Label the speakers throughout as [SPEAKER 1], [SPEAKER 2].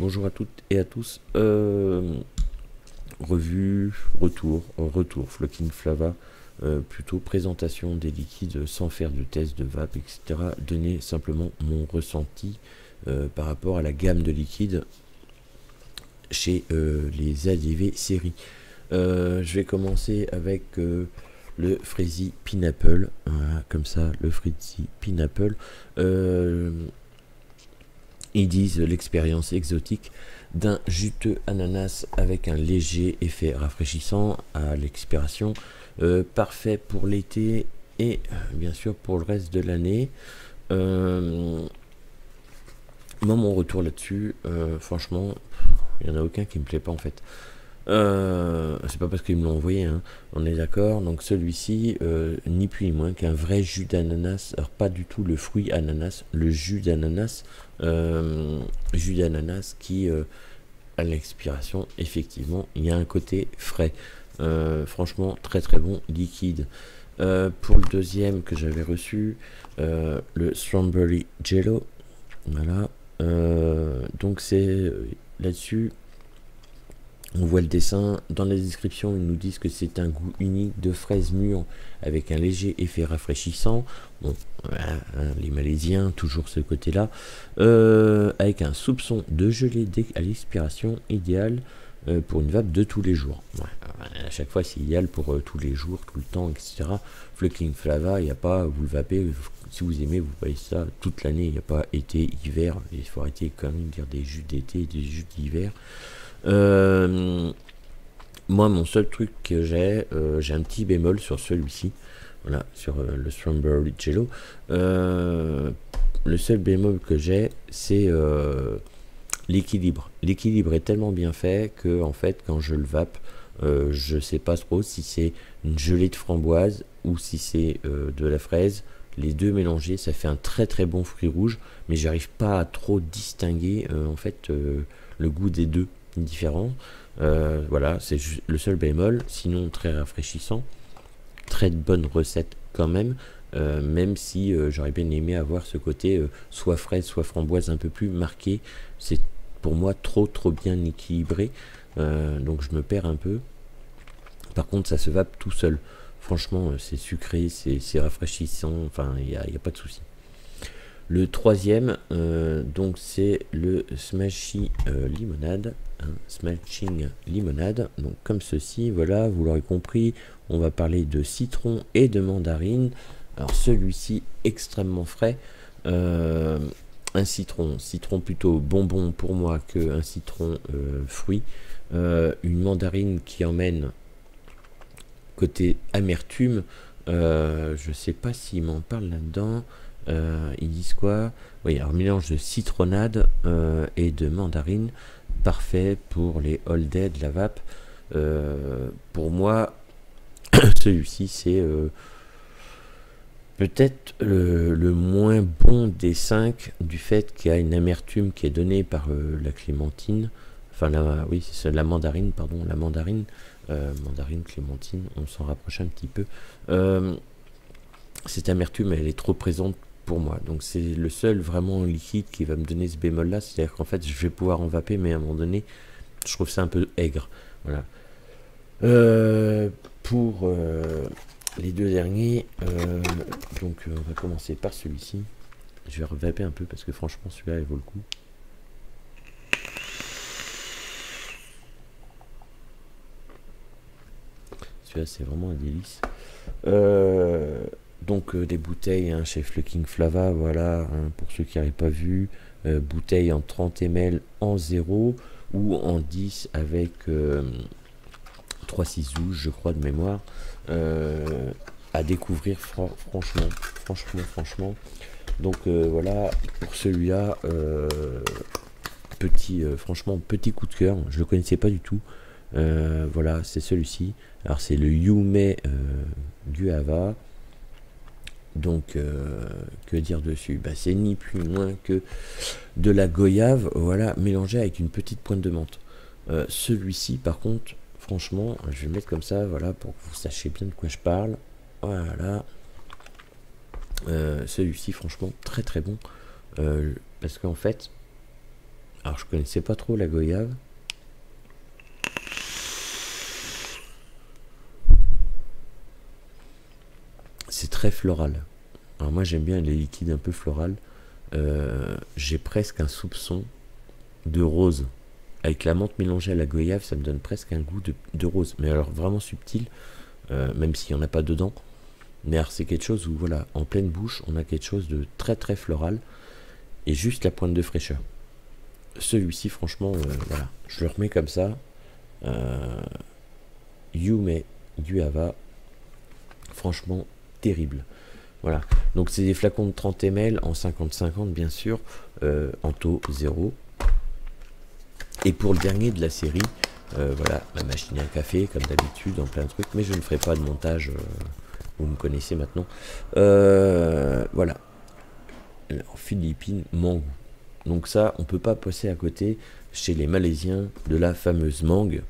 [SPEAKER 1] Bonjour à toutes et à tous. Revue, retour, Flocking Flava. Plutôt présentation des liquides sans faire de test de vape, etc. Donner simplement mon ressenti par rapport à la gamme de liquides chez les ADV série. Je vais commencer avec le Freezy Pineapple. Voilà, comme ça, le Freezy Pineapple. Ils disent l'expérience exotique d'un juteux ananas avec un léger effet rafraîchissant à l'expiration, parfait pour l'été et bien sûr pour le reste de l'année. Moi, mon retour là-dessus, franchement, il n'y en a aucun qui me plaît pas en fait. C'est pas parce qu'ils me l'ont envoyé, hein, on est d'accord. Donc celui-ci, ni plus ni moins qu'un vrai jus d'ananas. Alors pas du tout le fruit ananas, le jus d'ananas, qui, à l'expiration, effectivement, il y a un côté frais. Franchement, très très bon liquide. Pour le deuxième que j'avais reçu, le Strawberry Jello, voilà. Donc c'est là-dessus. On voit le dessin, dans la description ils nous disent que c'est un goût unique de fraises mûres avec un léger effet rafraîchissant. Bon, voilà, hein, les Malaisiens, toujours ce côté-là. Avec un soupçon de gelée à l'expiration, idéal pour une vape de tous les jours. Ouais, à chaque fois c'est idéal pour tous les jours, tout le temps, etc. Flocking Flava, il n'y a pas, vous le vapez, si vous aimez, vous voyez ça toute l'année, il n'y a pas été, hiver, il faut arrêter quand même de dire des jus d'été et des jus d'hiver. Moi, mon seul truc que j'ai un petit bémol sur celui-ci, voilà, sur le Strawberry Jello. Le seul bémol que j'ai, c'est l'équilibre. L'équilibre est tellement bien fait que, en fait, quand je le vape, je sais pas trop si c'est une gelée de framboise ou si c'est de la fraise. Les deux mélangés, ça fait un très très bon fruit rouge, mais j'arrive pas à trop distinguer en fait le goût des deux différents. Voilà, c'est le seul bémol. Sinon, très rafraîchissant, très bonne recette quand même. Même si j'aurais bien aimé avoir ce côté soit fraise, soit framboise un peu plus marqué. C'est pour moi trop bien équilibré. Donc je me perds un peu. Par contre, ça se vape tout seul. Franchement, c'est sucré, c'est rafraîchissant. Enfin, il n'y a pas de souci. Le troisième, donc c'est le Smashy Limonade, hein, Smashing Limonade, donc comme ceci, voilà, vous l'aurez compris, on va parler de citron et de mandarine. Alors celui-ci extrêmement frais, un citron plutôt bonbon pour moi que un citron fruit, une mandarine qui emmène côté amertume, je sais pas s'ils m'en parlent là-dedans. Ils disent quoi? Oui, alors mélange de citronnade et de mandarine, parfait pour les all day de la vape. Pour moi, celui-ci c'est peut-être le moins bon des 5 du fait qu'il y a une amertume qui est donnée par la clémentine. Enfin, oui, c'est la mandarine, pardon, la mandarine. Mandarine, clémentine, on s'en rapproche un petit peu. Cette amertume, elle est trop présente pour moi. Donc c'est le seul vraiment liquide qui va me donner ce bémol là. C'est-à-dire qu'en fait, je vais pouvoir en vaper, mais à un moment donné, je trouve ça un peu aigre. Voilà. Pour les deux derniers, donc on va commencer par celui-ci. Je vais revaper un peu parce que franchement, celui-là, il vaut le coup. Celui-là, c'est vraiment un délice. Donc des bouteilles hein, chez Flocking Flava, voilà, hein, pour ceux qui n'avaient pas vu, bouteilles en 30 ml en 0 ou en 10 avec 3/6/12 je crois de mémoire, à découvrir franchement. Donc voilà, pour celui-là, franchement petit coup de cœur, je le connaissais pas du tout. Voilà, c'est celui-ci. Alors c'est le Yume Guava. Donc que dire dessus, c'est ni plus ni moins que de la goyave, voilà, mélangée avec une petite pointe de menthe. Celui-ci par contre, franchement, je vais le mettre comme ça, voilà, pour que vous sachiez bien de quoi je parle. Voilà. Celui-ci franchement très bon, parce qu'en fait Alors je connaissais pas trop la goyave. C'est très floral. Alors moi j'aime bien les liquides un peu floral. J'ai presque un soupçon de rose. Avec la menthe mélangée à la goyave, ça me donne presque un goût de rose. Mais alors vraiment subtil, même s'il n'y en a pas dedans. Mais alors c'est quelque chose où, voilà, en pleine bouche, on a quelque chose de très très floral. Et juste la pointe de fraîcheur. Celui-ci, franchement, voilà, je le remets comme ça. Yume Guava, franchement, terrible. Voilà, donc c'est des flacons de 30 ml en 50-50, bien sûr, en taux 0. Et pour le dernier de la série, voilà, ma machine à café, comme d'habitude, en plein de trucs, mais je ne ferai pas de montage, vous me connaissez maintenant. Voilà, en Philippines, mangue. Donc ça, on peut pas passer à côté chez les Malaisiens de la fameuse mangue.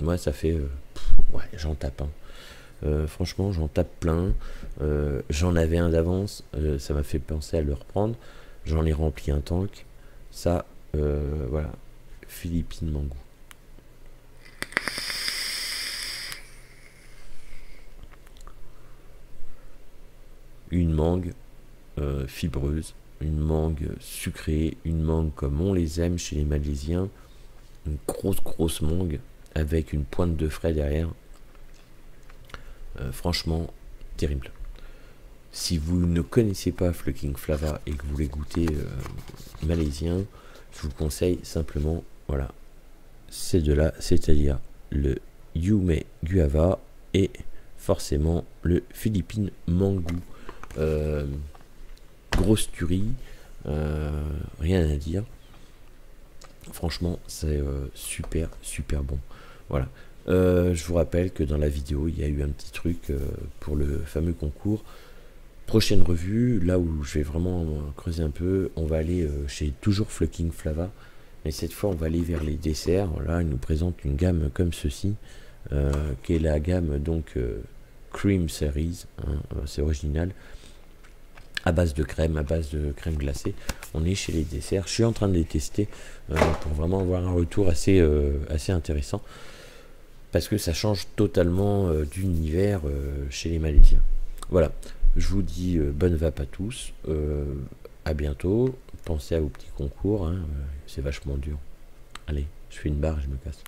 [SPEAKER 1] Moi, ça fait... ouais, j'en tape. Franchement, j'en tape plein. J'en avais un d'avance. Ça m'a fait penser à le reprendre. J'en ai rempli un tank. Ça, voilà. Philippines mango. Une mangue fibreuse, une mangue sucrée, une mangue comme on les aime chez les Malaisiens, une grosse mangue avec une pointe de frais derrière. Franchement, terrible. Si vous ne connaissez pas Fucking Flava et que vous voulez goûter malaisien, je vous conseille simplement, voilà, ces deux-là, c'est-à-dire le Yume Guava et forcément le Philippine Mango. Grosse tuerie, rien à dire. Franchement, c'est super bon. Voilà. Je vous rappelle que dans la vidéo, il y a eu un petit truc pour le fameux concours. Prochaine revue, là où je vais vraiment creuser un peu, on va aller chez toujours Fucking Flava, mais cette fois on va aller vers les desserts. Là, il nous présente une gamme comme ceci, qui est la gamme donc Cream Series, hein, c'est original, à base de crème glacée. On est chez les desserts. Je suis en train de les tester pour vraiment avoir un retour assez intéressant, parce que ça change totalement d'univers chez les Malaisiens. Voilà, je vous dis bonne vape à tous, à bientôt. Pensez à vos petits concours, hein, c'est vachement dur. Allez, je fais une barre et je me casse.